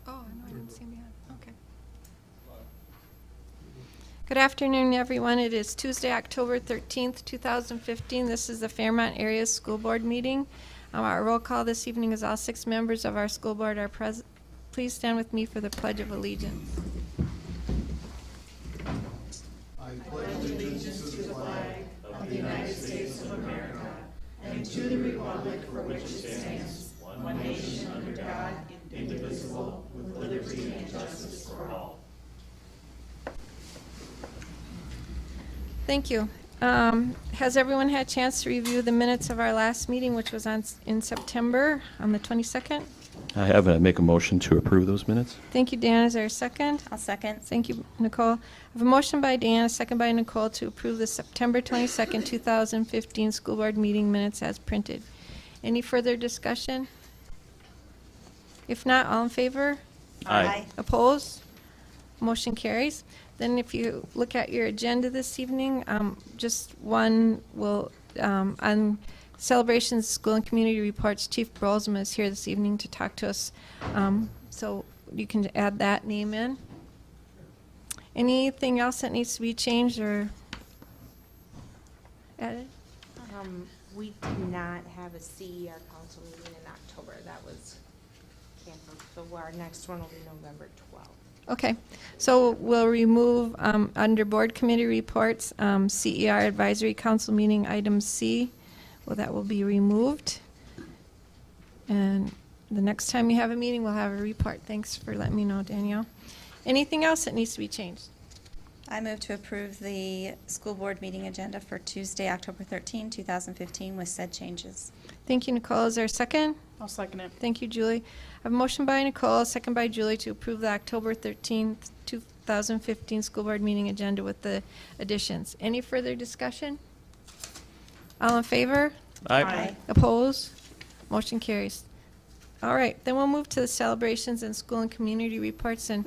Oh, no, I didn't see him yet. Okay. Good afternoon, everyone. It is Tuesday, October 13th, 2015. This is the Fairmont Area School Board meeting. Our roll call this evening is all 6 members of our school board are present. Please stand with me for the Pledge of Allegiance. I pledge allegiance to the flag of the United States of America and to the republic for which it stands, one nation under God, indivisible, with liberty and justice for all. Thank you. Has everyone had a chance to review the minutes of our last meeting, which was in September on the 22nd? I have make a motion to approve those minutes. Thank you, Dan. Is there a second? I'll second. Thank you, Nicole. I have a motion by Dan, a second by Nicole to approve the September 22nd, 2015 school board meeting minutes as printed. Any further discussion? If not, all in favor? Aye. Opposed? Motion carries. Then if you look at your agenda this evening, just one will, on celebrations, school and community reports, Chief Brolsma is here this evening to talk to us. So you can add that name in. Anything else that needs to be changed or added? We did not have a CER council meeting in October. That was canceled. So our next one will be November 12th. Okay, so we'll remove under board committee reports, CER advisory council meeting item C. Well, that will be removed. And the next time you have a meeting, we'll have a report. Thanks for letting me know, Danielle. Anything else that needs to be changed? I move to approve the school board meeting agenda for Tuesday, October 13, 2015 with said changes. Thank you, Nicole. Is there a second? I'll second it. Thank you, Julie. I have a motion by Nicole, a second by Julie to approve the October 13th, 2015 school board meeting agenda with the additions. Any further discussion? All in favor? Aye. Opposed? Motion carries. All right, then we'll move to the celebrations and school and community reports. And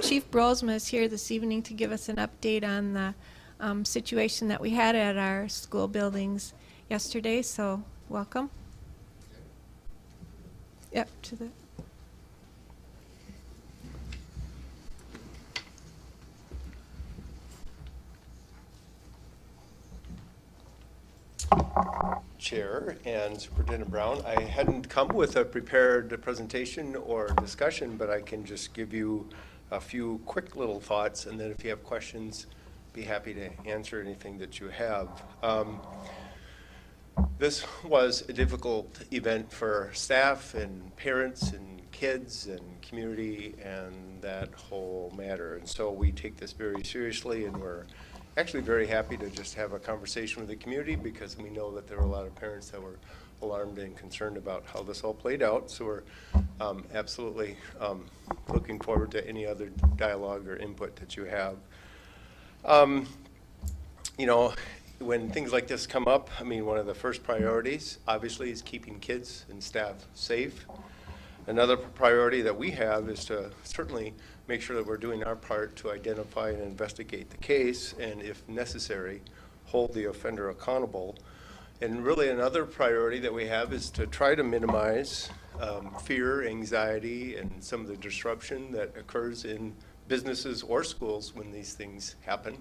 Chief Brolsma is here this evening to give us an update on the situation that we had at our school buildings yesterday. So welcome. Yep, to the. Chair and Superintendent Brown, I hadn't come with a prepared presentation or discussion, but I can just give you a few quick little thoughts, and then if you have questions, be happy to answer anything that you have. This was a difficult event for staff and parents and kids and community and that whole matter, and so we take this very seriously, and we're actually very happy to just have a conversation with the community because we know that there were a lot of parents that were alarmed and concerned about how this all played out. So we're absolutely looking forward to any other dialogue or input that you have. You know, when things like this come up, I mean, one of the first priorities obviously is keeping kids and staff safe. Another priority that we have is to certainly make sure that we're doing our part to identify and investigate the case, and if necessary, hold the offender accountable. And really another priority that we have is to try to minimize fear, anxiety, and some of the disruption that occurs in businesses or schools when these things happen.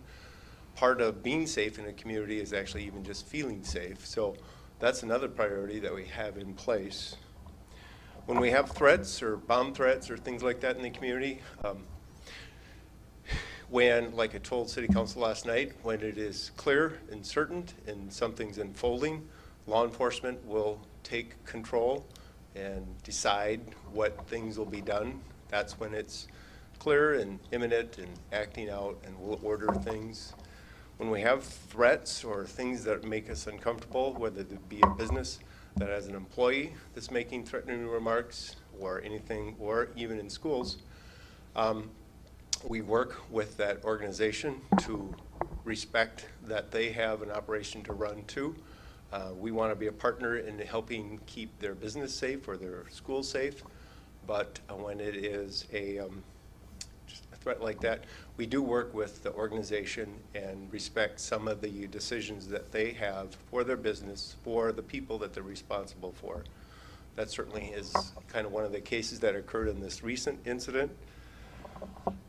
Part of being safe in a community is actually even just feeling safe. So that's another priority that we have in place. When we have threats or bomb threats or things like that in the community, when, like I told City Council last night, when it is clear and certain and something's unfolding, law enforcement will take control and decide what things will be done. That's when it's clear and imminent and acting out, and we'll order things. When we have threats or things that make us uncomfortable, whether it be a business that has an employee that's making threatening remarks or anything, or even in schools, we work with that organization to respect that they have an operation to run too. We want to be a partner in helping keep their business safe or their school safe, but when it is just a threat like that, we do work with the organization and respect some of the decisions that they have for their business, for the people that they're responsible for. That certainly is kind of one of the cases that occurred in this recent incident.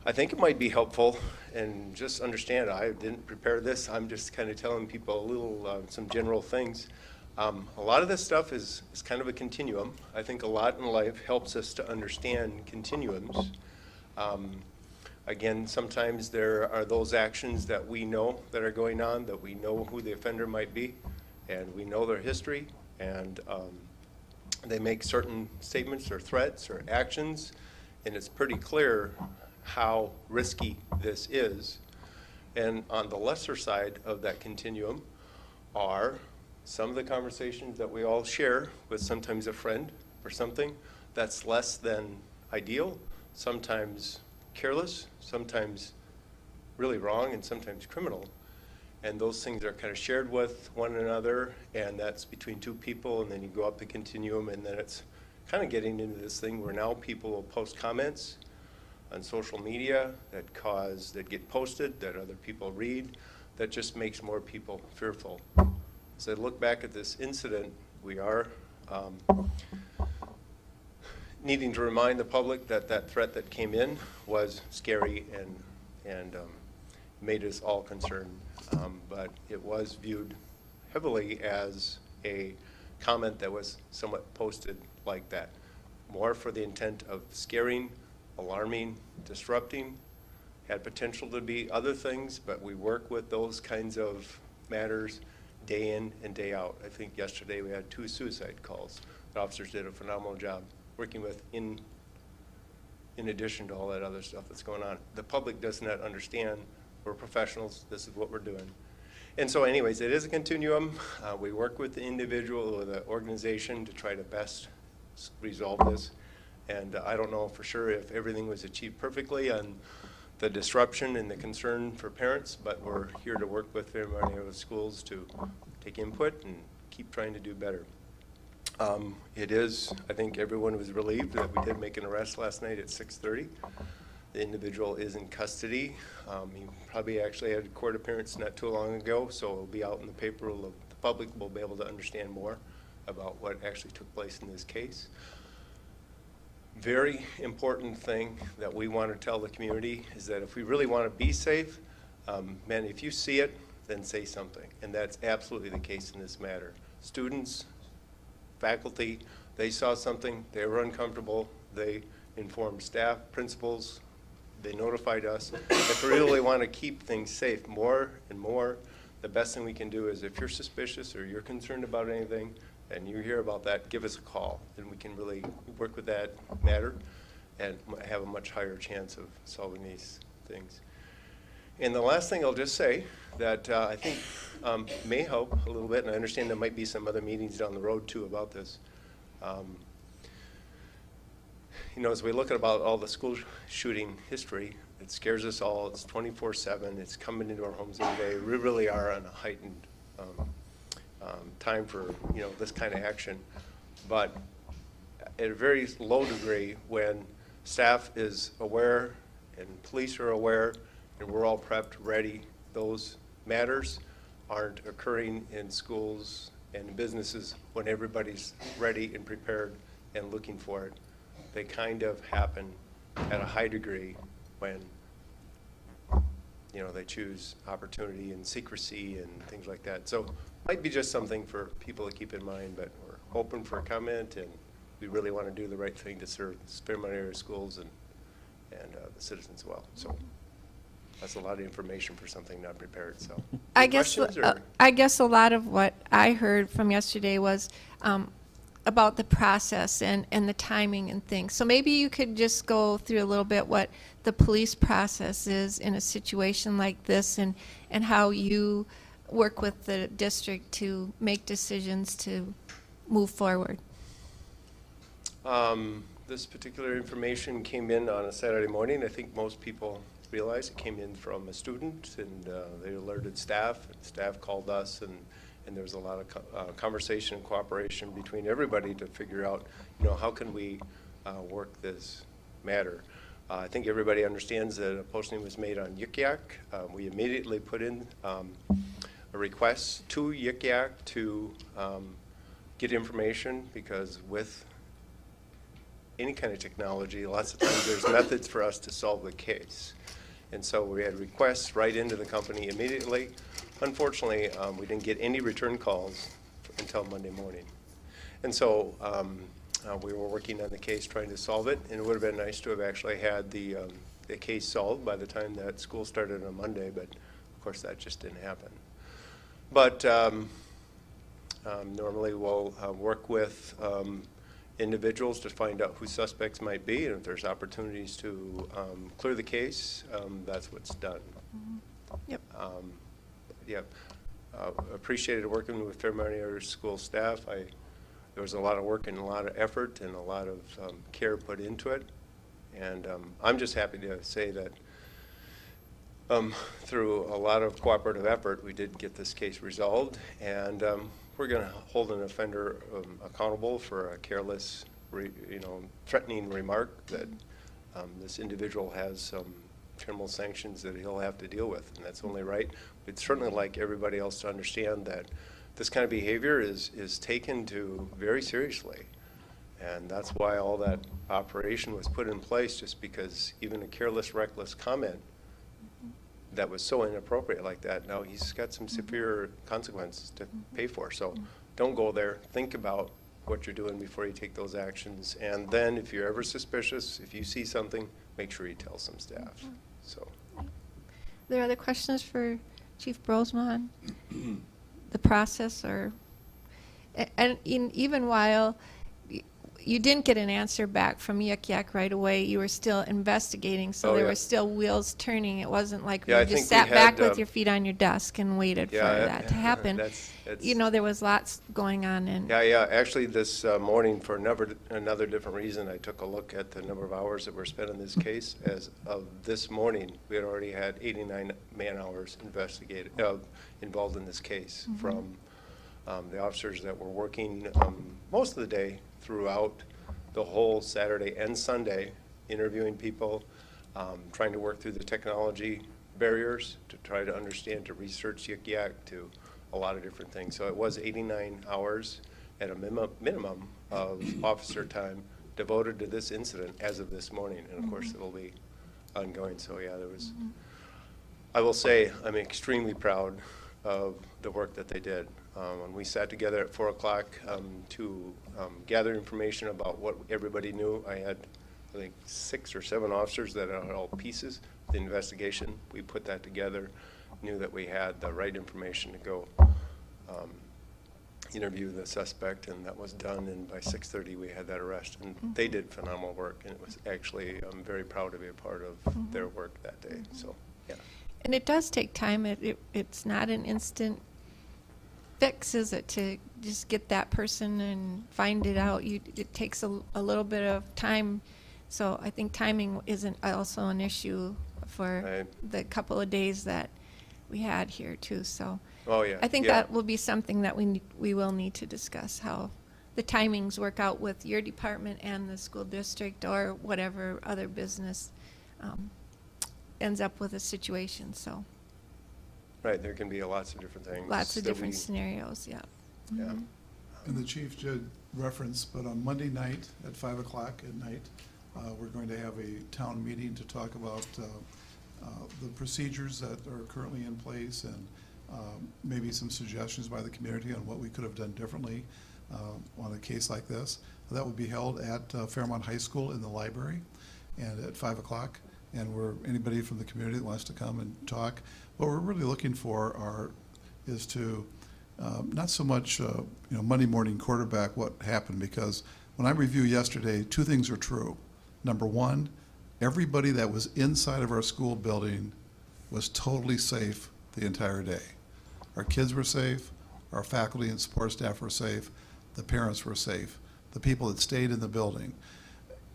I think it might be helpful, and just understand, I didn't prepare this. I'm just kind of telling people a little, some general things. A lot of this stuff is kind of a continuum. I think a lot in life helps us to understand continuums. Again, sometimes there are those actions that we know that are going on, that we know who the offender might be, and we know their history, and they make certain statements or threats or actions, and it's pretty clear how risky this is. And on the lesser side of that continuum are some of the conversations that we all share with sometimes a friend or something that's less than ideal, sometimes careless, sometimes really wrong, and sometimes criminal. And those things are kind of shared with one another, and that's between two people, and then you go up the continuum, and then it's kind of getting into this thing where now people will post comments on social media that get posted, that other people read, that just makes more people fearful. As I look back at this incident, we are needing to remind the public that that threat that came in was scary and made us all concerned. But it was viewed heavily as a comment that was somewhat posted like that, more for the intent of scaring, alarming, disrupting, had potential to be other things, but we work with those kinds of matters day in and day out. I think yesterday we had 2 suicide calls. The officers did a phenomenal job working with in addition to all that other stuff that's going on. The public does not understand. We're professionals. This is what we're doing. And so anyways, it is a continuum. We work with the individual or the organization to try to best resolve this. And I don't know for sure if everything was achieved perfectly on the disruption and the concern for parents, but we're here to work with everybody in the schools to take input and keep trying to do better. It is, I think everyone was relieved that we did make an arrest last night at 6:30. The individual is in custody. He probably actually had a court appearance not too long ago, so it'll be out in the paper. The public will be able to understand more about what actually took place in this case. Very important thing that we want to tell the community is that if we really want to be safe, man, if you see it, then say something. And that's absolutely the case in this matter. Students, faculty, they saw something, they were uncomfortable, they informed staff, principals, they notified us. If we really want to keep things safe more and more, the best thing we can do is if you're suspicious or you're concerned about anything and you hear about that, give us a call, and we can really work with that matter and have a much higher chance of solving these things. And the last thing I'll just say that I think may help a little bit, and I understand there might be some other meetings down the road too about this. You know, as we look at about all the school shooting history, it scares us all. It's 24/7. It's coming into our homes every day. We really are on a heightened time for, you know, this kind of action. But at a very low degree, when staff is aware and police are aware and we're all prepped, ready, those matters aren't occurring in schools and businesses when everybody's ready and prepared and looking for it. They kind of happen at a high degree when, you know, they choose opportunity and secrecy and things like that. So might be just something for people to keep in mind, but we're open for comment, and we really want to do the right thing to serve Spearmont area schools and the citizens well. So that's a lot of information for something not prepared. So I any guess questions, or? I guess a lot of what I heard from yesterday was about the process and the timing and things. So maybe you could just go through a little bit what the police process is in a situation like this, and how you work with the district to make decisions to move forward. This particular information came in on a Saturday morning. I think most people realize it came in from a student, and they alerted staff, and staff called us, and there was a lot of conversation and cooperation between everybody to figure out, you know, how can we work this matter. I think everybody understands that a posting was made on Yik Yak. We immediately put in a request to Yik Yak to get information, because with any kind of technology, lots of times there's methods for us to solve the case. And so we had requests right into the company immediately. Unfortunately, we didn't get any return calls until Monday morning. And so we were working on the case, trying to solve it, and it would have been nice to have actually had the case solved by the time that school started on Monday, but of course that just didn't happen. But normally we'll work with individuals to find out who suspects might be, and if there's opportunities to clear the case, that's what's done. Yep. Yep. Appreciated working with Fairmont Area School staff. There was a lot of work and a lot of effort and a lot of care put into it. And I'm just happy to say that through a lot of cooperative effort, we did get this case resolved. And we're going to hold an offender accountable for a careless, threatening remark that this individual has some criminal sanctions that he'll have to deal with, and that's only right. We'd certainly like everybody else to understand that this kind of behavior is taken to very seriously, and that's why all that operation was put in place, just because even a careless, reckless comment that was so inappropriate like that, now he's got some severe consequences to pay for. So don't go there. Think about what you're doing before you take those actions, and then if you're ever suspicious, if you see something, make sure you tell some staff. So. Are there other questions for Chief Brosman? The process, or and even while you didn't get an answer back from Yuk Yak right away, you were still investigating, so Oh, there yeah. were still wheels turning. It wasn't like Yeah, I you just think we sat back had, with your feet on your desk and waited for that to happen. That's, There was lots going on, and Yeah. Actually, this morning, for another different reason, I took a look at the number of hours that were spent on this case. As of this morning, we had already had 89 man-hours involved in this case, from the officers that were working most of the day throughout the whole Saturday and Sunday, interviewing people, trying to work through the technology barriers to try to understand, to research Yuk Yak, to a lot of different things. So it was 89 hours at a minimum of officer time devoted to this incident as of this morning. And of course, it'll be ongoing. So yeah, there was, I will say, I'm extremely proud of the work that they did. When we sat together at 4 o'clock to gather information about what everybody knew, I had, I think, 6 or 7 officers that are all pieces of the investigation. We put that together, knew that we had the right information to go interview the suspect, and that was done, and by 6:30 we had that arrest. And they did phenomenal work, and it was actually, I'm very proud to be a part of their work that day. So, yeah. And it does take time. It's not an instant fix, is it, to just get that person and find it out? It takes a little bit of time. So I think timing isn't also an issue for Right. the couple of days that we had here too. So Oh, yeah. I think yeah. that will be something that we will need to discuss, how the timings work out with your department and the school district, or whatever other business ends up with a situation. So Right, there can be lots of different things. lots of that different we- scenarios, yeah. Yeah. And the chief did reference, but on Monday night at 5 o'clock at night, we're going to have a town meeting to talk about the procedures that are currently in place, and maybe some suggestions by the community on what we could have done differently on a case like this. That would be held at Fairmont High School in the library, and at 5 o'clock. And anybody from the community that wants to come and talk. What we're really looking for is to not so much Monday morning quarterback what happened, because when I reviewed yesterday, 2 things are true. Number one, everybody that was inside of our school building was totally safe the entire day. Our kids were safe, our faculty and support staff were safe, the parents were safe, the people that stayed in the building.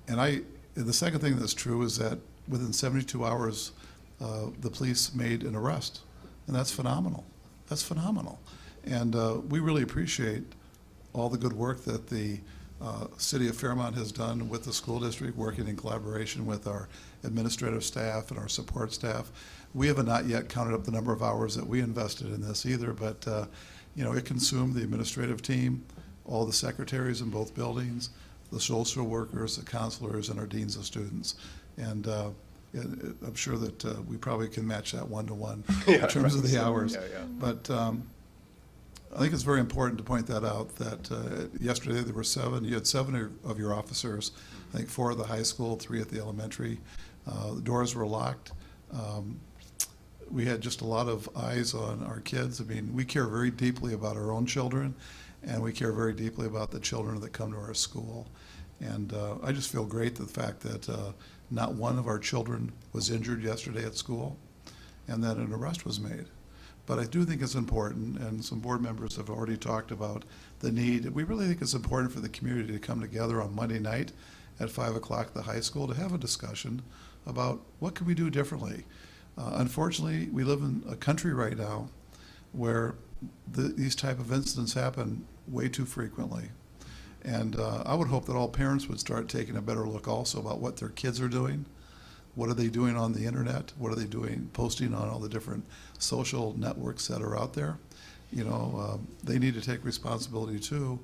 And the second thing that's true is that within 72 hours, the police made an arrest, and that's phenomenal. That's phenomenal. And we really appreciate all the good work that the City of Fairmont has done with the school district, working in collaboration with our administrative staff and our support staff. We have not yet counted up the number of hours that we invested in this either, but it consumed the administrative team, all the secretaries in both buildings, the social workers, the counselors, and our deans of students. And I'm sure that we probably can match that one-to-one in terms of the hours. Yeah. But I think it's very important to point that out, that yesterday there were 7, you had 7 of your officers, I think 4 at the high school, 3 at the elementary. The doors were locked. We had just a lot of eyes on our kids. I mean, we care very deeply about our own children, and we care very deeply about the children that come to our school. And I just feel great the fact that not one of our children was injured yesterday at school, and that an arrest was made. But I do think it's important, and some board members have already talked about the need. We really think it's important for the community to come together on Monday night at 5 o'clock at the high school to have a discussion about what can we do differently. Unfortunately, we live in a country right now where these type of incidents happen way too frequently. And I would hope that all parents would start taking a better look also about what their kids are doing. What are they doing on the internet? What are they doing, posting on all the different social networks that are out there? You know, they need to take responsibility too.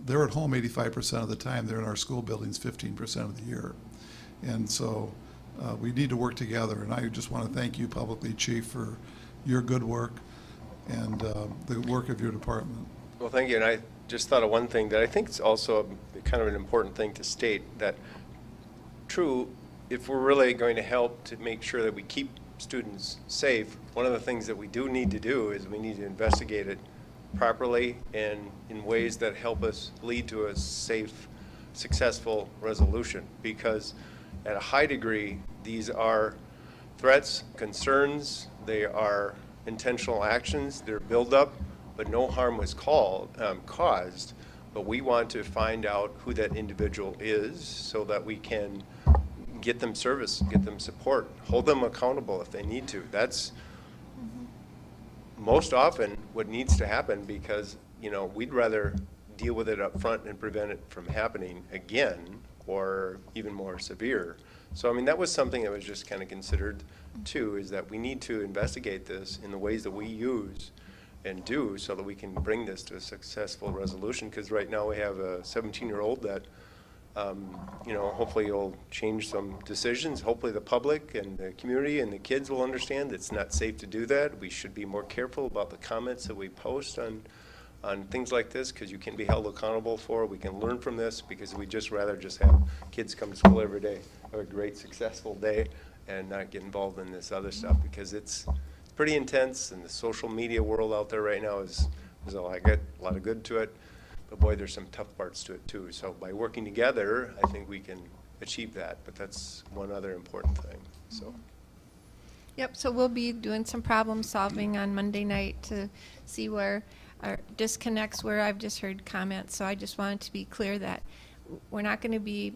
They're at home 85% of the time. They're in our school buildings 15% of the year. And so we need to work together. And I just want to thank you publicly, Chief, for your good work and the work of your department. Well, thank you. And I just thought of one thing that I think is also kind of an important thing to state, that true, if we're really going to help to make sure that we keep students safe, one of the things that we do need to do is we need to investigate it properly and in ways that help us lead to a safe, successful resolution. Because at a high degree, these are threats, concerns, they are intentional actions, they're buildup, but no harm was caused. But we want to find out who that individual is so that we can get them service, get them support, hold them accountable if they need to. That's most often what needs to happen, because, you know, we'd rather deal with it up front and prevent it from happening again or even more severe. So, I mean, that was something that was just kind of considered too, is that we need to investigate this in the ways that we use and do so that we can bring this to a successful resolution. Because right now we have a 17-year-old that you know, hopefully you'll change some decisions. Hopefully the public and the community and the kids will understand it's not safe to do that. We should be more careful about the comments that we post on things like this, because you can be held accountable for it. We can learn from this, because we just rather just have kids come to school every day, have a great successful day, and not get involved in this other stuff, because it's pretty intense, and the social media world out there right now is a lot of good to it. But boy, there's some tough parts to it too. So by working together, I think we can achieve that. But that's one other important thing. So. Yep, so we'll be doing some problem solving on Monday night to see where our disconnects were. I've just heard comments, so I just wanted to be clear that we're not going to be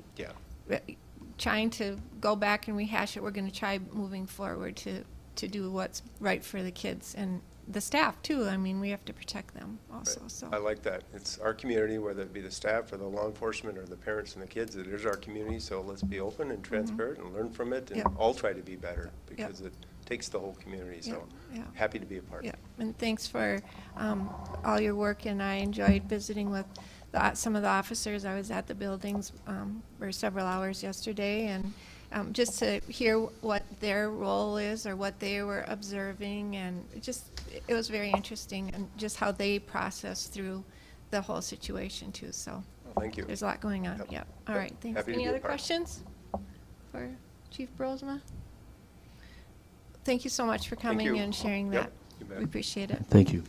trying to go back and rehash it. We're going to try moving forward to do what's right for the kids and the staff too. I mean, we have to protect them also. Right. So I like that. It's our community, whether it be the staff or the law enforcement or the parents and the kids. It is our community, so let's be open and transparent and learn from it, and all try to be better, because it takes the whole community. So happy to be a part. Yeah, and thanks for all your work. And I enjoyed visiting with some of the officers. I was at the buildings for several hours yesterday, and just to hear what their role is or what they were observing, and it was very interesting, and just how they process through the whole situation too. So Well, thank you. there's a lot going on. Yep. Yeah. All right. Thanks. Happy to Any be a other part. questions for Chief Brosma? Thank you so much for coming you. and sharing Yep, that. you bet. We appreciate it. Thank you.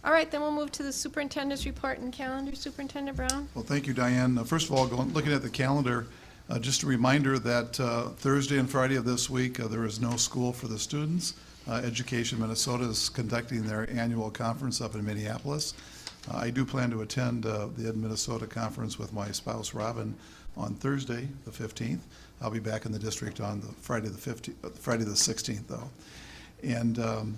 All right, then we'll move to the superintendent's report and calendar. Superintendent Brown? Well, thank you, Diane. First of all, looking at the calendar, just a reminder that Thursday and Friday of this week, there is no school for the students. Education Minnesota is conducting their annual conference up in Minneapolis. I do plan to attend the Ed Minnesota conference with my spouse, Robin, on Thursday, the 15th. I'll be back in the district on the Friday the 16th, though. And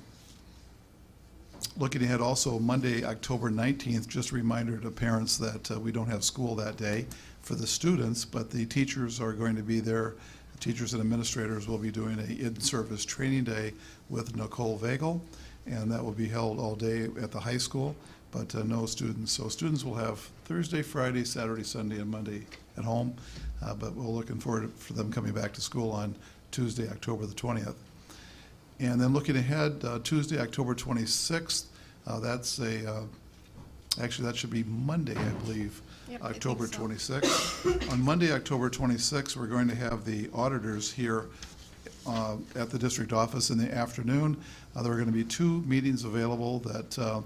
looking ahead also, Monday, October 19th, just a reminder to parents that we don't have school that day for the students, but the teachers are going to be there. The teachers and administrators will be doing an in-service training day with Nicole Vagel, and that will be held all day at the high school. but no students. So students will have Thursday, Friday, Saturday, Sunday, and Monday at home, but we're looking forward for them coming back to school on Tuesday, October the 20th. And then looking ahead, Tuesday, October 26th, that's actually, that should be Monday, I believe, Yep, I think October so. 26th. On Monday, October 26th, we're going to have the auditors here at the district office in the afternoon. There are going to be 2 meetings available that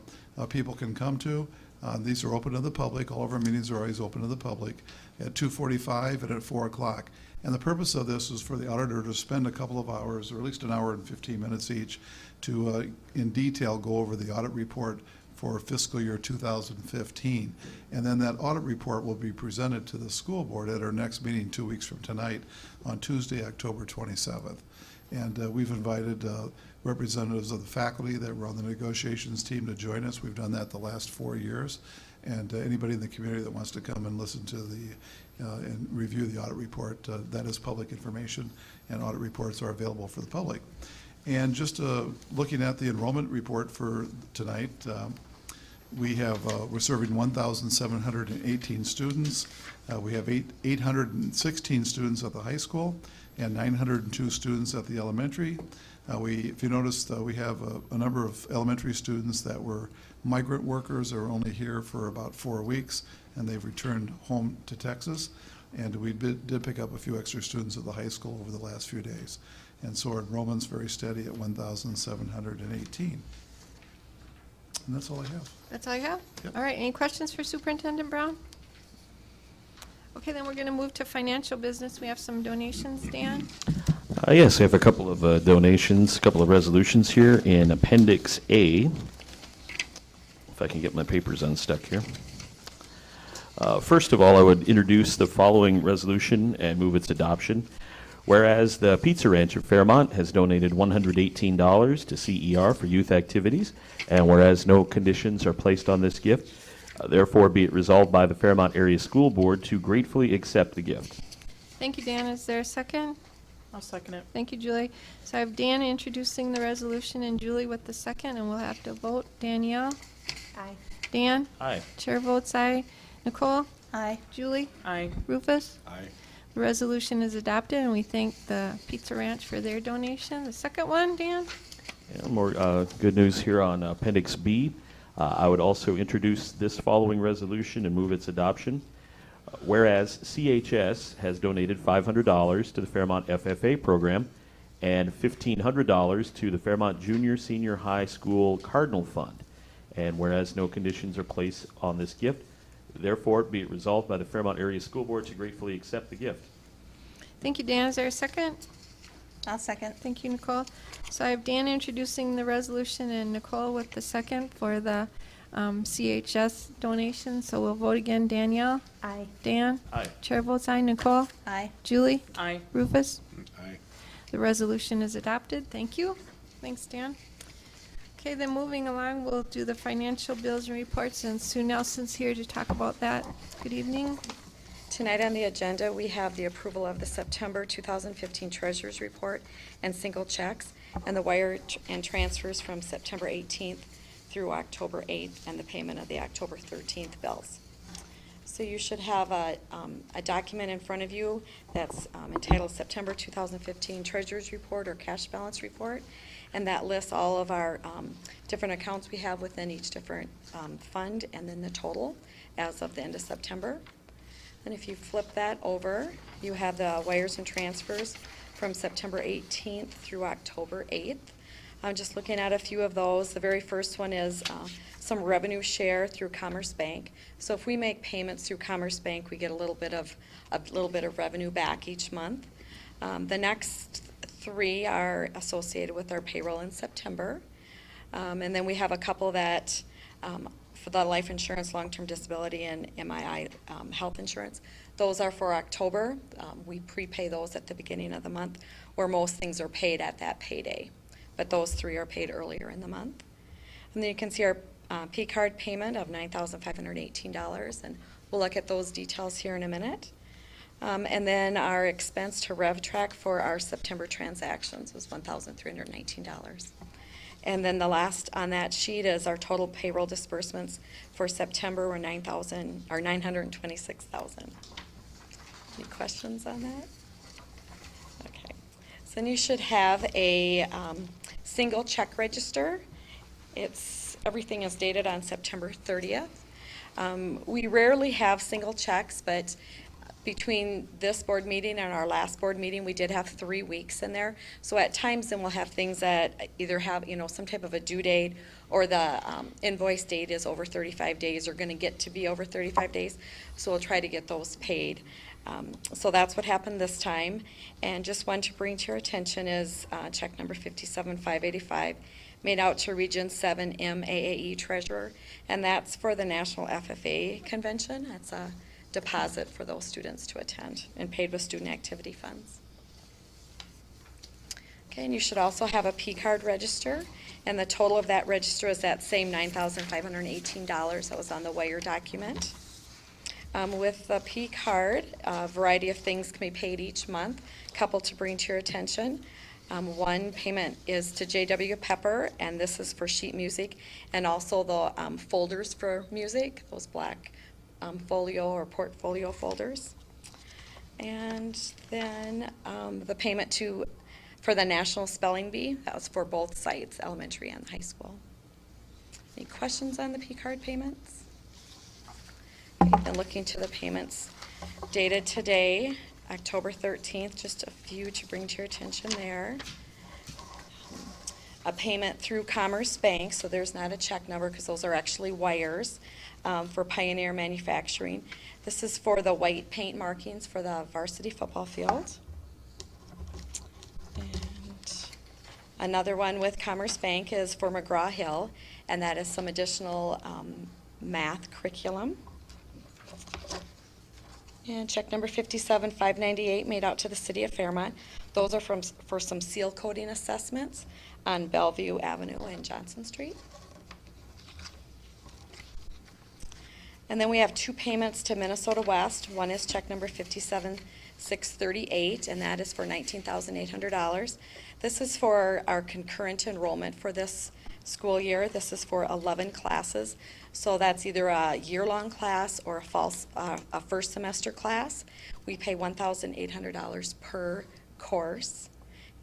people can come to. These are open to the public. All of our meetings are always open to the public at 2:45 and at 4 o'clock. And the purpose of this is for the auditor to spend a couple of hours, or at least an hour and 15 minutes each, to in detail go over the audit report for fiscal year 2015. And then that audit report will be presented to the school board at our next meeting 2 weeks from tonight on Tuesday, October 27th. And we've invited representatives of the faculty that were on the negotiations team to join us. We've done that the last 4 years. And anybody in the community that wants to come and listen to and review the audit report, that is public information, and audit reports are available for the public. And just looking at the enrollment report for tonight, we're serving 1,718 students. We have 816 students at the high school and 902 students at the elementary. If you notice, we have a number of elementary students that were migrant workers that are only here for about 4 weeks, and they've returned home to Texas. And we did pick up a few extra students at the high school over the last few days. And so our enrollment's very steady at 1,718. And that's all I have. That's all you have? Yep. All right, any questions for Superintendent Brown? Okay, then we're going to move to financial business. We have some donations, Dan? Yes, I have a couple of donations, a couple of resolutions here in Appendix A. If I can get my papers unstuck here. First of all, I would introduce the following resolution and move its adoption. Whereas the Pizza Ranch of Fairmont has donated $118 to CER for youth activities, and whereas no conditions are placed on this gift, therefore be it resolved by the Fairmont Area School Board to gratefully accept the gift. Thank you, Dan. Is there a second? I'll second it. Thank you, Julie. So I have Dan introducing the resolution and Julie with the second, and we'll have to vote. Danielle? Aye. Dan? Aye. Chair votes aye. Nicole? Aye. Julie? Aye. Rufus? Aye. The resolution is adopted, and we thank the Pizza Ranch for their donation. The second one, Dan? Yeah, more good news here on Appendix B. I would also introduce this following resolution and move its adoption. Whereas CHS has donated $500 to the Fairmont FFA program and $1,500 to the Fairmont Junior Senior High School Cardinal Fund. And whereas no conditions are placed on this gift, therefore be it resolved by the Fairmont Area School Board to gratefully accept the gift. Thank you, Dan. Is there a second? I'll second. Thank you, Nicole. So I have Dan introducing the resolution and Nicole with the second for the CHS donation. So we'll vote again. Danielle? Aye. Dan? Aye. Chair votes aye. Nicole? Aye. Julie? Aye. Rufus? Aye. The resolution is adopted. Thank you. Thanks, Dan. Okay, then moving along, we'll do the financial bills and reports, and Sue Nelson's here to talk about that. Good evening. Tonight on the agenda, we have the approval of the September 2015 Treasurers Report and single checks, and the wire and transfers from September 18th through October 8th, and the payment of the October 13th bills. So you should have a document in front of you that's entitled September 2015 Treasurers Report or Cash Balance Report, and that lists all of our different accounts we have within each different fund, and then the total as of the end of September. And if you flip that over, you have the wires and transfers from September 18th through October 8th. I'm just looking at a few of those. The very first one is some revenue share through Commerce Bank. So if we make payments through Commerce Bank, we get a little bit of revenue back each month. The next three are associated with our payroll in September. And then we have a couple that for the life insurance, long-term disability, and MII health insurance. Those are for October. We prepay those at the beginning of the month, where most things are paid at that payday. But those three are paid earlier in the month. And then you can see our P-card payment of $9,518, and we'll look at those details here in a minute. And then our expense to RevTrack for our September transactions was $1,319. And then the last on that sheet is our total payroll disbursements for September were 926,000. Any questions on that? Okay. So then you should have a single check register. Everything is dated on September 30th. We rarely have single checks, but between this board meeting and our last board meeting, we did have 3 weeks in there. So at times, then we'll have things that either have, some type of a due date, or the invoice date is over 35 days, or going to get to be over 35 days. So we'll try to get those paid. So that's what happened this time. And just one to bring to your attention is check number 57585, made out to Region 7 MAAE Treasurer, and that's for the National FFA Convention. That's a deposit for those students to attend and paid with student activity funds. Okay, and you should also have a P-card register, and the total of that register is that same $9,518 that was on the wire document. With the P-card, a variety of things can be paid each month. Couple to bring to your attention. One payment is to J.W. Pepper, and this is for sheet music, and also the folders for music, those black folio or portfolio folders. And then the payment for the National Spelling Bee, that was for both sites, elementary and high school. Any questions on the P-card payments? Okay, then looking to the payments dated today, October 13th, just a few to bring to your attention there. A payment through Commerce Bank, so there's not a check number because those are actually wires, for Pioneer Manufacturing. This is for the white paint markings for the varsity football field. And another one with Commerce Bank is for McGraw-Hill, and that is some additional math curriculum. And check number 57598 made out to the City of Fairmont. Those are for some seal coating assessments on Bellevue Avenue and Johnson Street. And then we have 2 payments to Minnesota West. One is check number 57638, and that is for $19,800. This is for our concurrent enrollment for this school year. This is for 11 classes. So that's either a year-long class or a first semester class. We pay $1,800 per course.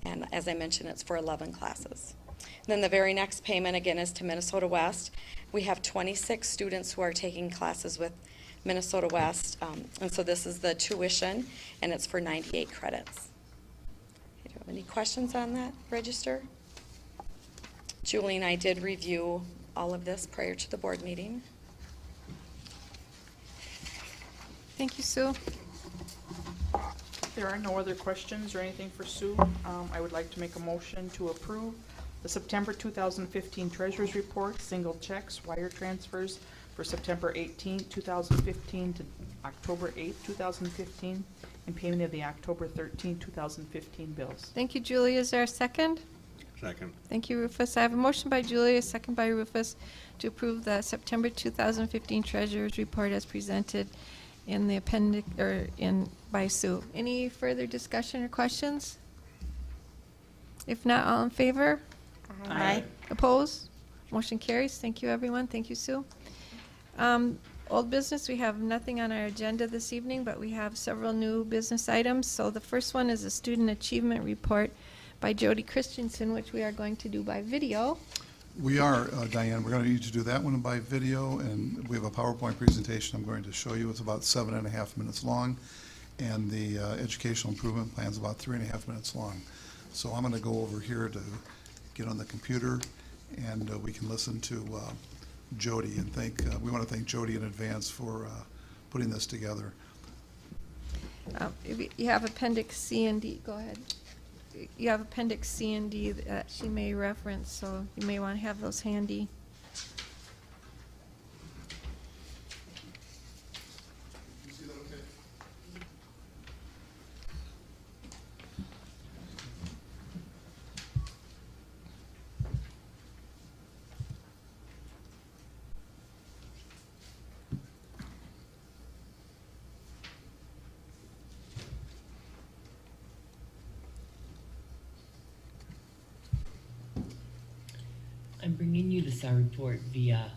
And as I mentioned, it's for 11 classes. And then the very next payment, again, is to Minnesota West. We have 26 students who are taking classes with Minnesota West. And so this is the tuition, and it's for 98 credits. Do you have any questions on that register? Julie and I did review all of this prior to the board meeting. Thank you, Sue. If there are no other questions or anything for Sue, I would like to make a motion to approve the September 2015 Treasurers Report, single checks, wire transfers for September 18, 2015 to October 8, 2015, and payment of the October 13, 2015 bills. Thank you, Julie. Is there a second? Second. Thank you, Rufus. I have a motion by Julie, a second by Rufus, to approve the September 2015 Treasurers Report as presented in the appendix, by Sue. Any further discussion or questions? If not, all in favor? Aye. Opposed? Motion carries. Thank you, everyone. Thank you, Sue. Old business, we have nothing on our agenda this evening, but we have several new business items. So the first one is a student achievement report by Jody Christensen, which we are going to do by video. We are, Diane, we're going to need to do that one by video, and we have a PowerPoint presentation I'm going to show you. It's about 7.5 minutes long, and the educational improvement plan is about 3.5 minutes long. So I'm going to go over here to get on the computer, and we can listen to Jody, and we want to thank Jody in advance for putting this together. If you have Appendix C and D, go ahead. You have Appendix C and D that she may reference, so you may want to have those handy. You see that okay? I'm bringing you the SAR report via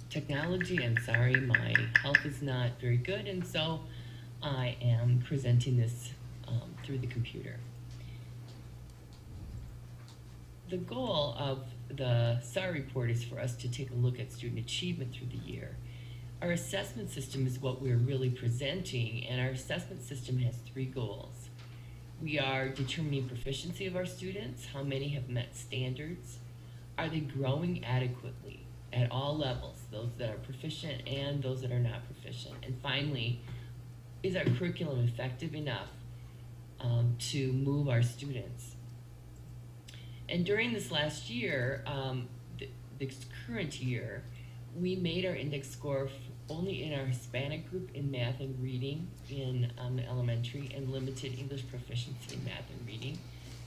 technology. I'm sorry, my health is not very good, and so I am presenting this through the computer. The goal of the SAR report is for us to take a look at student achievement through the year. Our assessment system is what we're really presenting, and our assessment system has 3 goals. We are determining proficiency of our students, how many have met standards, are they growing adequately at all levels, those that are proficient and those that are not proficient, and finally, is our curriculum effective enough to move our students? And during this last year, this current year, we made our index score only in our Hispanic group in math and reading in the elementary, and limited English proficiency in math and reading.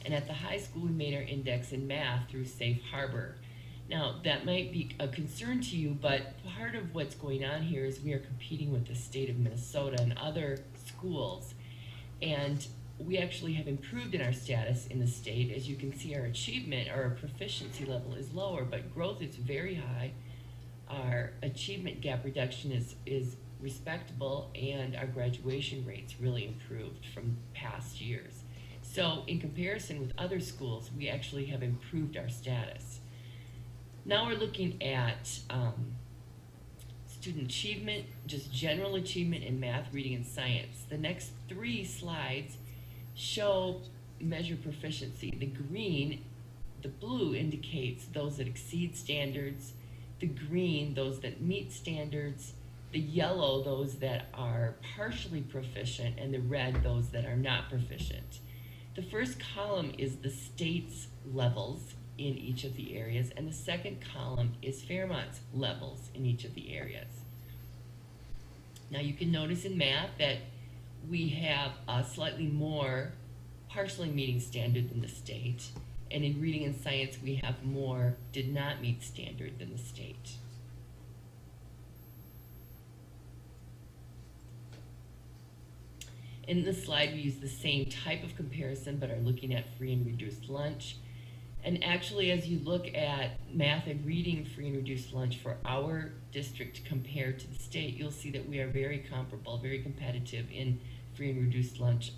And at the high school, we made our index in math through Safe Harbor. Now, that might be a concern to you, but part of what's going on here is we are competing with the state of Minnesota and other schools. And we actually have improved in our status in the state. As you can see, our achievement, our proficiency level is lower, but growth is very high. Our achievement gap reduction is respectable, and our graduation rates really improved from past years. So in comparison with other schools, we actually have improved our status. Now we're looking at student achievement, just general achievement in math, reading, and science. The next 3 slides measure proficiency. The blue indicates those that exceed standards, the green, those that meet standards, the yellow, those that are partially proficient, and the red, those that are not proficient. The first column is the state's levels in each of the areas, and the second column is Fairmont's levels in each of the areas. Now you can notice in math that we have a slightly more partially meeting standard than the state, and in reading and science we have more did not meet standard than the state. In this slide we use the same type of comparison but are looking at free and reduced lunch. And actually, as you look at math and reading free and reduced lunch for our district compared to the state, you'll see that we are very comparable, very competitive in free and reduced lunch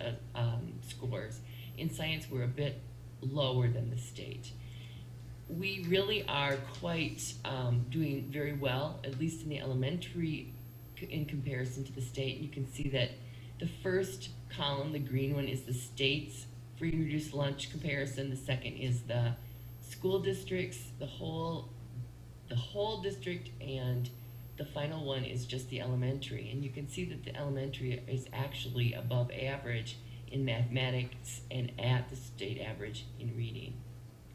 scores. In science, we're a bit lower than the state. We really are quite doing very well, at least in the elementary in comparison to the state. You can see that the first column, the green one, is the state's free and reduced lunch comparison. The second is the school districts, the whole district, and the final one is just the elementary. And you can see that the elementary is actually above average in mathematics and at the state average in reading.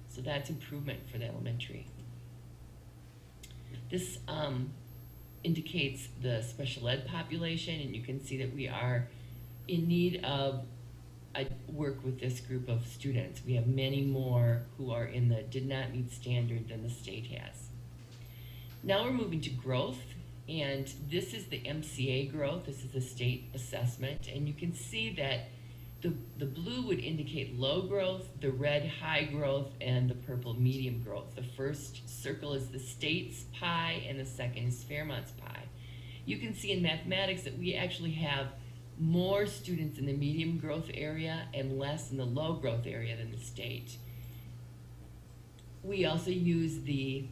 So that's improvement for the elementary. This indicates the special ed population, and you can see that we are in need of work with this group of students. We have many more who are in the did not meet standard than the state has. Now we're moving to growth, and this is the MCA growth. This is the state assessment, and you can see that the blue would indicate low growth, the red high growth, and the purple medium growth. The first circle is the state's pie, and the second is Fairmont's pie. You can see in mathematics that we actually have more students in the medium growth area and less in the low growth area than the state. We also use the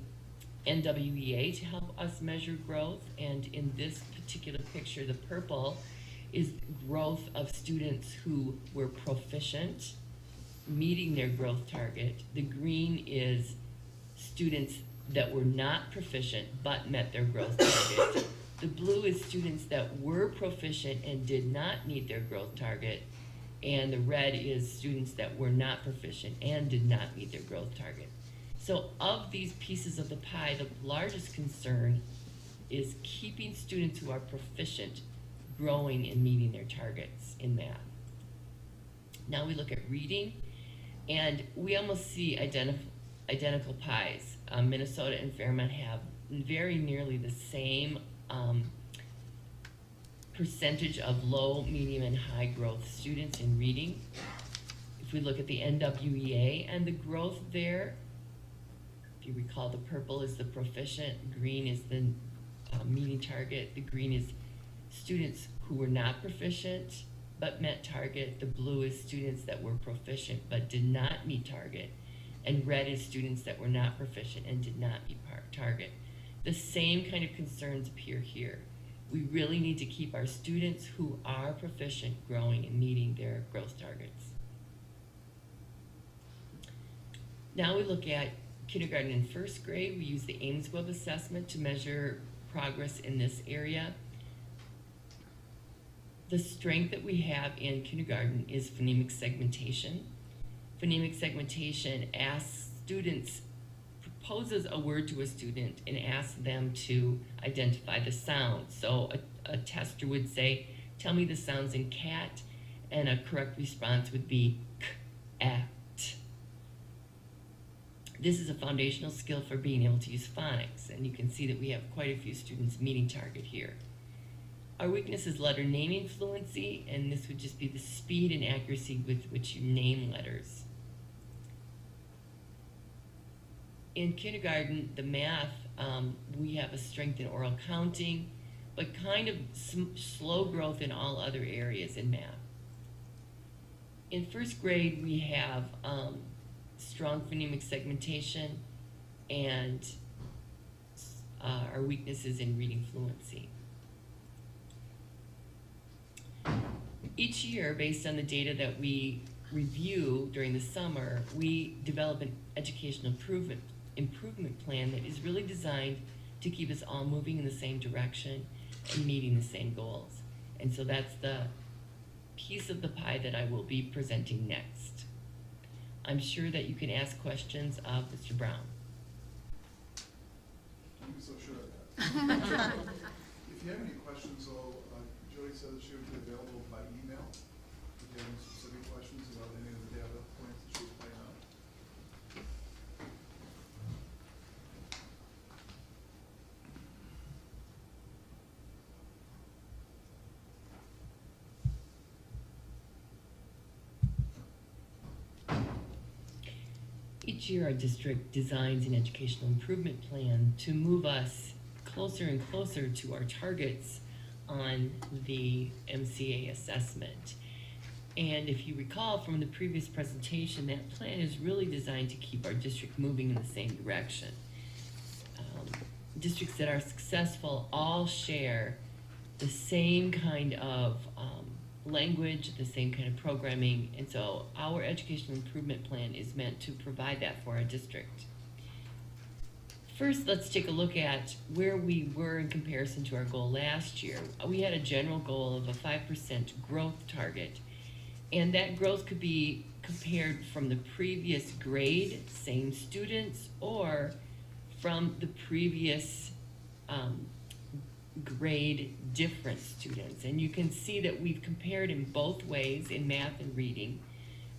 NWEA to help us measure growth, and in this particular picture, the purple is growth of students who were proficient, meeting their growth target. The green is students that were not proficient but met their growth target. The blue is students that were proficient and did not meet their growth target, and the red is students that were not proficient and did not meet their growth target. So of these pieces of the pie, the largest concern is keeping students who are proficient growing and meeting their targets in math. Now we look at reading, and we almost see identical pies. Minnesota and Fairmont have very nearly the same percentage of low, medium, and high growth students in reading. If we look at the NWEA and the growth there, if you recall, the purple is the proficient, green is the meeting target, the green is students who were not proficient but met target, the blue is students that were proficient but did not meet target, and red is students that were not proficient and did not meet target. The same kind of concerns appear here. We really need to keep our students who are proficient growing and meeting their growth targets. Now we look at kindergarten and first grade. We use the Ames Web assessment to measure progress in this area. The strength that we have in kindergarten is phonemic segmentation. Phonemic segmentation asks students, proposes a word to a student and asks them to identify the sound. So a tester would say, tell me the sounds in cat, and a correct response would be k, a, t. This is a foundational skill for being able to use phonics, and you can see that we have quite a few students meeting target here. Our weakness is letter naming fluency, and this would just be the speed and accuracy with which you name letters. In kindergarten, the math, we have a strength in oral counting, but kind of slow growth in all other areas in math. In first grade, we have strong phonemic segmentation, and our weaknesses in reading fluency. Each year, based on the data that we review during the summer, we develop an educational improvement plan that is really designed to keep us all moving in the same direction and meeting the same goals. And so that's the piece of the pie that I will be presenting next. I'm sure that you can ask questions of Mr. Brown. Don't be so sure of that. If you have any questions, though, Jody said that she would be available by email. If you have any specific questions about any of the data points that she was playing out. Each year, our district designs an educational improvement plan to move us closer and closer to our targets on the MCA assessment. And if you recall from the previous presentation, that plan is really designed to keep our district moving in the same direction. Districts that are successful all share the same kind of language, the same kind of programming, and so our educational improvement plan is meant to provide that for our district. First, let's take a look at where we were in comparison to our goal last year. We had a general goal of a 5% growth target, and that growth could be compared from the previous grade, same students, or from the previous grade, different students. And you can see that we've compared in both ways in math and reading.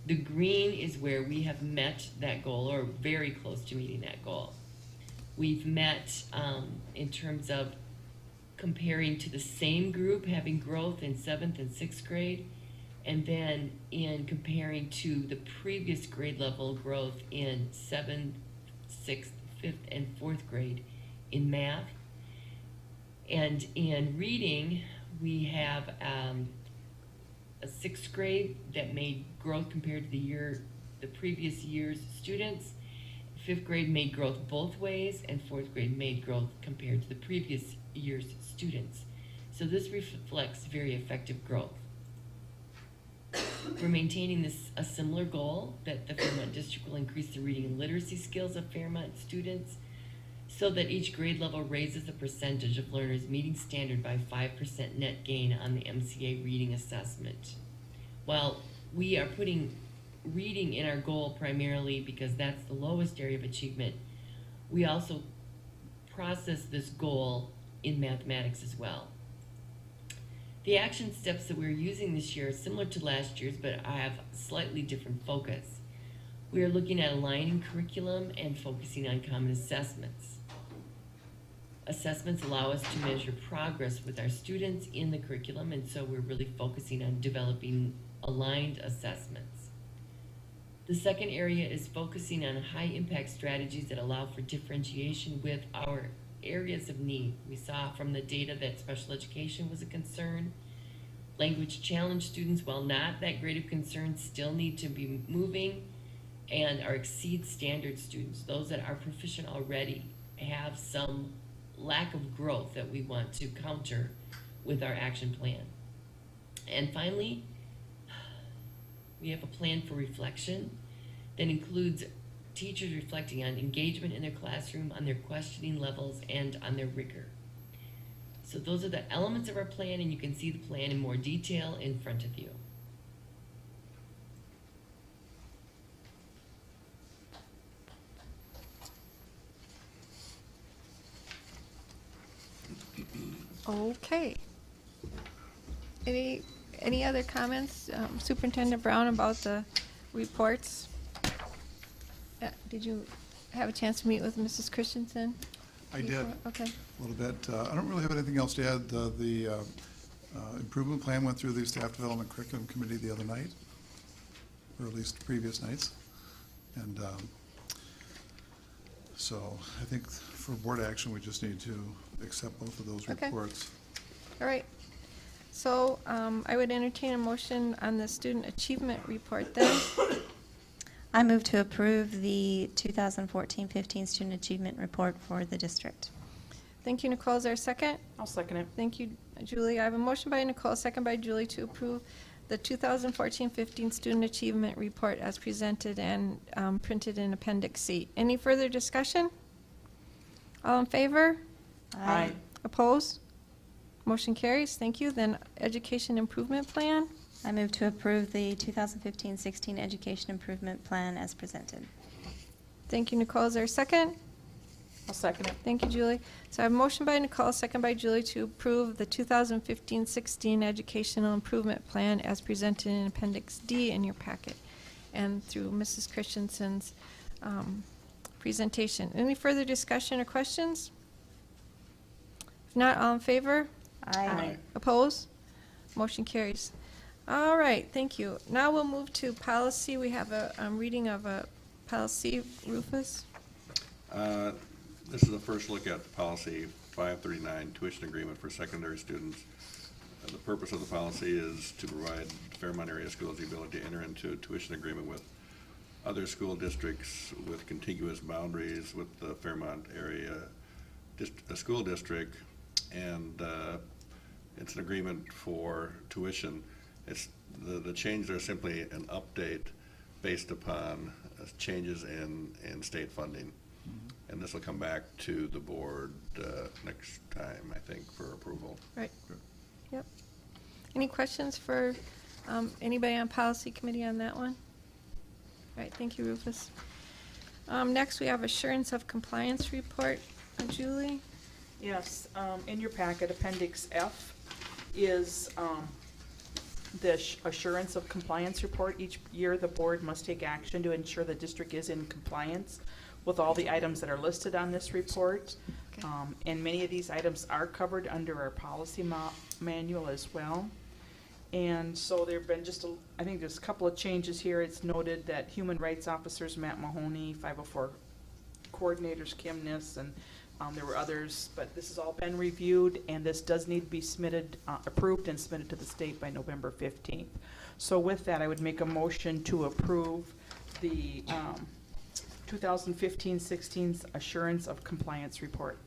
The green is where we have met that goal or very close to meeting that goal. We've met in terms of comparing to the same group, having growth in 7th and 6th grade, and then in comparing to the previous grade level growth in 7th, 6th, 5th, and 4th grade in math. And in reading, we have a 6th grade that made growth compared to the previous year's students. 5th grade made growth both ways, and 4th grade made growth compared to the previous year's students. So this reflects very effective growth. We're maintaining a similar goal that the Fairmont District will increase the reading and literacy skills of Fairmont students so that each grade level raises the percentage of learners meeting standard by 5% net gain on the MCA reading assessment. While we are putting reading in our goal primarily because that's the lowest area of achievement, we also process this goal in mathematics as well. The action steps that we're using this year are similar to last year's, but I have slightly different focus. We are looking at aligning curriculum and focusing on common assessments. Assessments allow us to measure progress with our students in the curriculum, and so we're really focusing on developing aligned assessments. The second area is focusing on high-impact strategies that allow for differentiation with our areas of need. We saw from the data that special education was a concern. Language challenge students, while not that great of concern, still need to be moving, and our exceed standard students, those that are proficient already, have some lack of growth that we want to counter with our action plan. And finally, we have a plan for reflection that includes teachers reflecting on engagement in their classroom, on their questioning levels, and on their rigor. So those are the elements of our plan, and you can see the plan in more detail in front of you. Okay. Any other comments, Superintendent Brown, about the reports? Did you have a chance to meet with Mrs. Christensen? I did, before? Okay. a little bit. I don't really have anything else to add. The improvement plan went through the Staff Development Curriculum Committee the other night, or at least previous nights. And so I think for board action, we just need to accept both of those Okay. reports. All right. So I would entertain a motion on the student achievement report then. I move to approve the 2014-15 Student Achievement Report for the district. Thank you, Nicole. Is there a second? I'll second it. Thank you, Julie. I have a motion by Nicole, second by Julie, to approve the 2014-15 Student Achievement Report as presented and printed in Appendix C. Any further discussion? All in favor? Aye. Opposed? Motion carries. Thank you. Then Education Improvement Plan. I move to approve the 2015-16 Education Improvement Plan as presented. Thank you, Nicole. Is there a second? I'll second it. Thank you, Julie. So I have a motion by Nicole, second by Julie, to approve the 2015-16 Educational Improvement Plan as presented in Appendix D in your packet and through Mrs. Christensen's presentation. Any further discussion or questions? If not, all in favor? Aye. Opposed? Motion carries. All right, thank you. Now we'll move to policy. We have a reading of a policy. Rufus? This is the first look at policy 539, tuition agreement for secondary students. The purpose of the policy is to provide Fairmont area schools the ability to enter into a tuition agreement with other school districts with contiguous boundaries with the Fairmont area school district, and it's an agreement for tuition. It's the changes are simply an update based upon changes in state funding. And this will come back to the board next time, I think, for approval. Right. Yep. Any questions for anybody on policy committee on that one? All right, thank you, Rufus. Next, we have assurance of compliance report. Julie? Yes, in your packet, Appendix F is the assurance of compliance report. Each year, the board must take action to ensure the district is in compliance with all the items that are listed on this report. Okay. And many of these items are covered under our policy manual as well. And so there've been I think there's a couple of changes here. It's noted that human rights officers, Matt Mahoney, 504 coordinators, Kim Niss, and there were others, but this has all been reviewed, and this does need to be submitted, approved and submitted to the state by November 15th. So with that, I would make a motion to approve the 2015-16 Assurance of Compliance Report.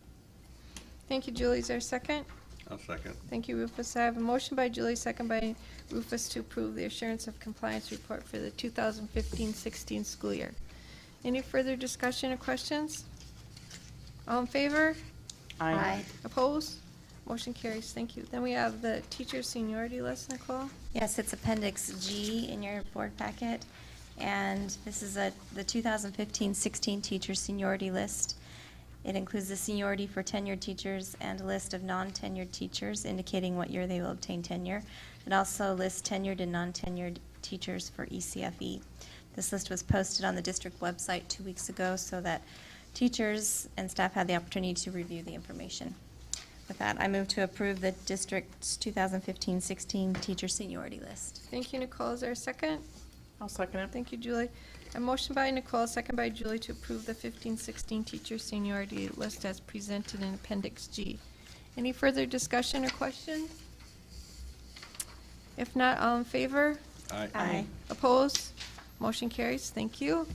Thank you, Julie. Is there a second? I'll second. Thank you, Rufus. I have a motion by Julie, second by Rufus, to approve the assurance of compliance report for the 2015-16 school year. Any further discussion or questions? All in favor? Opposed? Motion carries. Thank you. Then we have the teacher seniority list, Nicole. Yes, it's Appendix G in your board packet, and this is the 2015-16 teacher seniority list. It includes the seniority for tenured teachers and a list of non-tenured teachers indicating what year they will obtain tenure. It also lists tenured and non-tenured teachers for ECFE. This list was posted on the district website 2 weeks ago so that teachers and staff had the opportunity to review the information. With that, I move to approve the district's 2015-16 teacher seniority list. Thank you, Nicole. Is there a second? I'll second it. Thank you, Julie. A motion by Nicole, second by Julie to approve the 15-16 teacher seniority list as presented in Appendix G. Any further discussion or questions? If not, all in favor? Aye. Aye. Opposed? Motion carries. Thank you.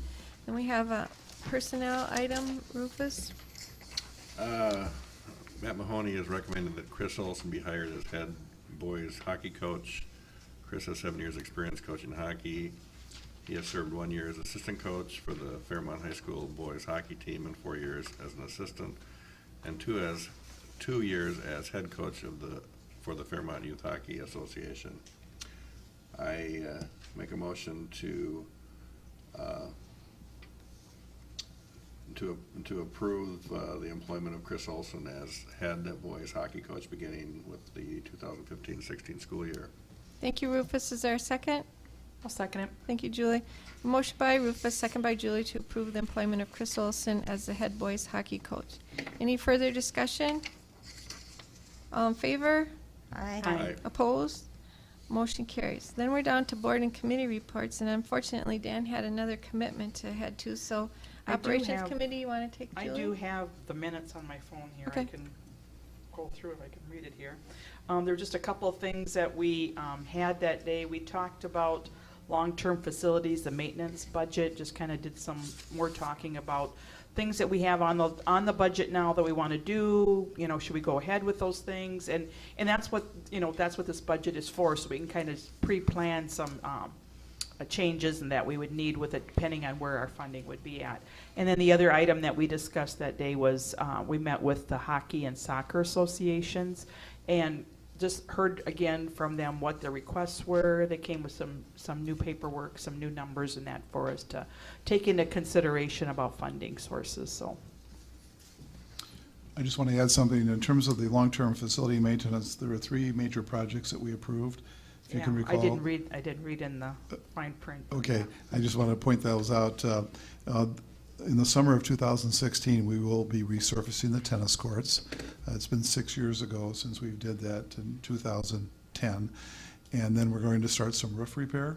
Then we have a personnel item, Rufus. Matt Mahoney has recommended that Chris Olson be hired as head boys hockey coach. Chris has 7 years' experience coaching hockey. He has served 1 year as assistant coach for the Fairmont High School boys hockey team and 4 years as an assistant, and 2 years as head coach for the Fairmont Youth Hockey Association. I make a motion to approve the employment of Chris Olson as head boys hockey coach beginning with the 2015-16 school year. Thank you, Rufus. Is there a second? I'll second it. Thank you, Julie. A motion by Rufus, second by Julie to approve the employment of Chris Olson as the head boys hockey coach. Any further discussion? All in favor? Aye. Aye. Opposed? Motion carries. Then we're down to board and committee reports, and unfortunately, Dan had another commitment to head to, so I do Operations have- Committee, you want to take I Julie? do have the minutes on my phone here. I Okay. can go through it, I can read it here. There were just a couple of things that we had that day. We talked about long-term facilities, the maintenance budget, just kind of did some more talking about things that we have on the budget now that we want to do, you know, should we go ahead with those things? And that's what, you know, that's what this budget is for, so we can kind of pre-plan some changes and that we would need with it, depending on where our funding would be at. And then the other item that we discussed that day was, we met with the hockey and soccer associations and just heard again from them what their requests were. They came with some new paperwork, some new numbers and that for us to take into consideration about funding sources, so. I just want to add something. In terms of the long-term facility maintenance, there were 3 major projects that we approved. If you can Yeah, recall. I didn't read in the fine print. Okay, I just want to point those out. In the summer of 2016, we will be resurfacing the tennis courts. It's been 6 years ago since we did that in 2010. And then we're going to start some roof repair.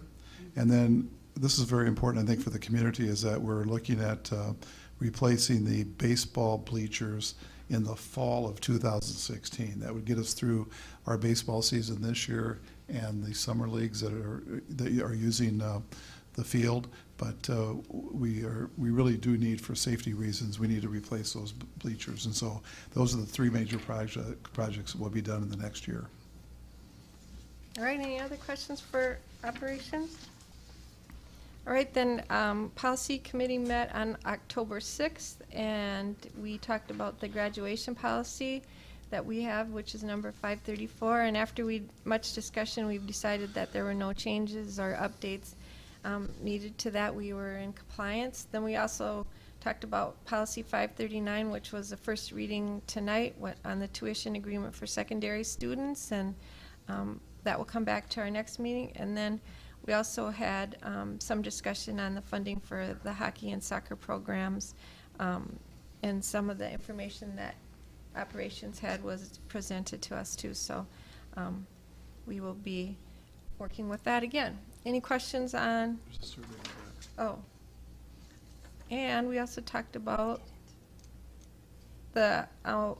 And then, this is very important, I think, for the community, is that we're looking at replacing the baseball bleachers in the fall of 2016. That would get us through our baseball season this year and the summer leagues that are using the field. But we really do need, for safety reasons, we need to replace those bleachers. And so those are the 3 major projects that will be done in the next year. All right, any other questions for operations? All right, then, Policy Committee met on October 6th, and we talked about the graduation policy that we have, which is number 534. And after much discussion, we've decided that there were no changes or updates needed to that. We were in compliance. Then we also talked about Policy 539, which was the first reading tonight on the tuition agreement for secondary students, and that will come back to our next meeting. And then we also had some discussion on the funding for the hockey and soccer programs, and some of the information that operations had was presented to us too. So we will be working with that again. Any questions on? There's a survey in the back. Oh. And we also talked about the,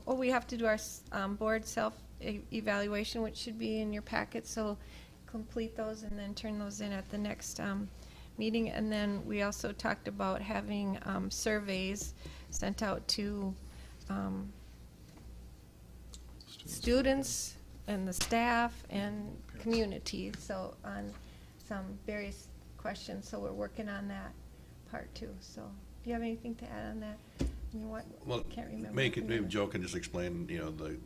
we have to do our board self-evaluation, which should be in your packet, so complete those and then turn those in at the next meeting. And then we also talked about having surveys sent out to students and the staff and community, so on some various questions, so we're working on that part too. So, do you have anything to add on that? I mean, what? Well, Can't remember. maybe Joe can just explain, you know, the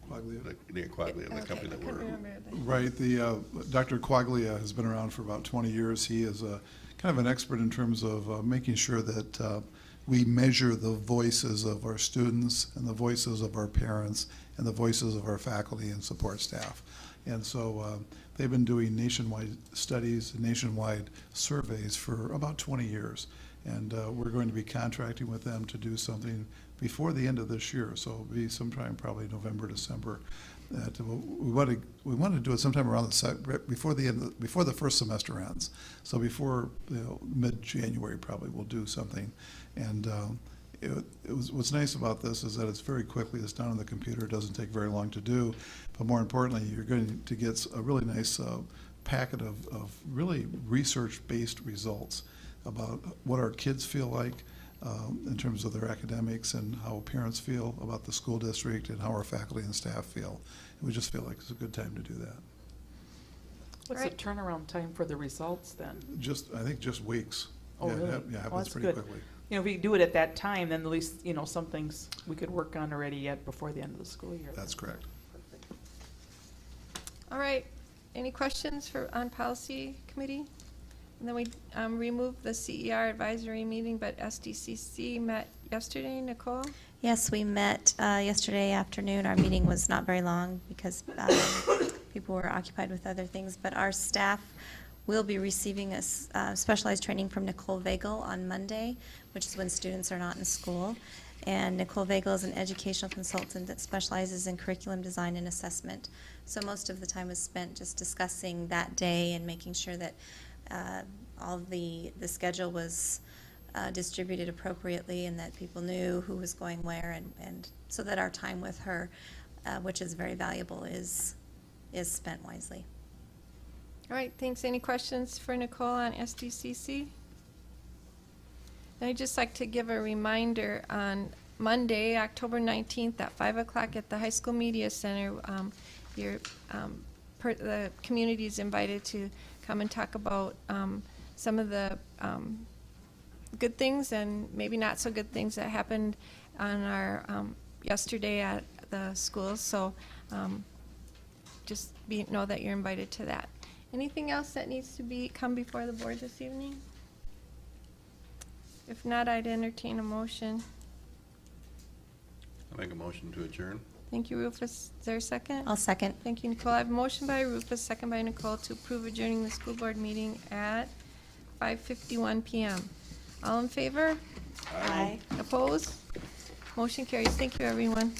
Quaglia. Quaglia, the Okay, company I that couldn't we're. remember the- Right, Dr. Quaglia has been around for about 20 years. He is kind of an expert in terms of making sure that we measure the voices of our students and the voices of our parents and the voices of our faculty and support staff. And so they've been doing nationwide studies, nationwide surveys for about 20 years. And we're going to be contracting with them to do something before the end of this year, so it'll be sometime probably November, December. that we want to do it sometime around before the first semester ends. So before, mid-January probably we'll do something. And what's nice about this is that it's very quickly, it's done on the computer, it doesn't take very long to do. But more importantly, you're going to get a really nice packet of really research-based results about what our kids feel like in terms of their academics, and how parents feel about the school district, and how our faculty and staff feel. And we just feel like it's a good time to do that. What's the turnaround time for the results then? I think just weeks. Oh, Yeah, really? Yeah, Oh, happens that's pretty good. quickly. If we do it at that time, then at least, some things we could work on already yet before the end of the school year. That's correct. All right, any questions on policy committee? And then we removed the CER advisory meeting, but SDCC met yesterday, Nicole? Yes, we met yesterday afternoon. Our meeting was not very long because people were occupied with other things, but our staff will be receiving a specialized training from Nicole Vagel on Monday, which is when students are not in school. And Nicole Vagel is an educational consultant that specializes in curriculum design and assessment. So most of the time was spent just discussing that day and making sure that all of the schedule was distributed appropriately, and that people knew who was going where, and so that our time with her, which is very valuable, is spent wisely. All right, thanks. Any questions for Nicole on SDCC? And I'd just like to give a reminder on Monday, October 19th at 5 o'clock at the High School Media Center. The community is invited to come and talk about some of the good things and maybe not so good things that happened on our yesterday at the schools. So just know that you're invited to that. Anything else that needs to come before the board this evening? If not, I'd entertain a motion. I make a motion to adjourn. Thank you, Rufus. Is there a second? I'll second. Thank you, Nicole. I have a motion by Rufus, second by Nicole, to approve adjourning the school board meeting at 5:51 p.m. All in favor? Aye. Opposed? Motion carries. Thank you, everyone.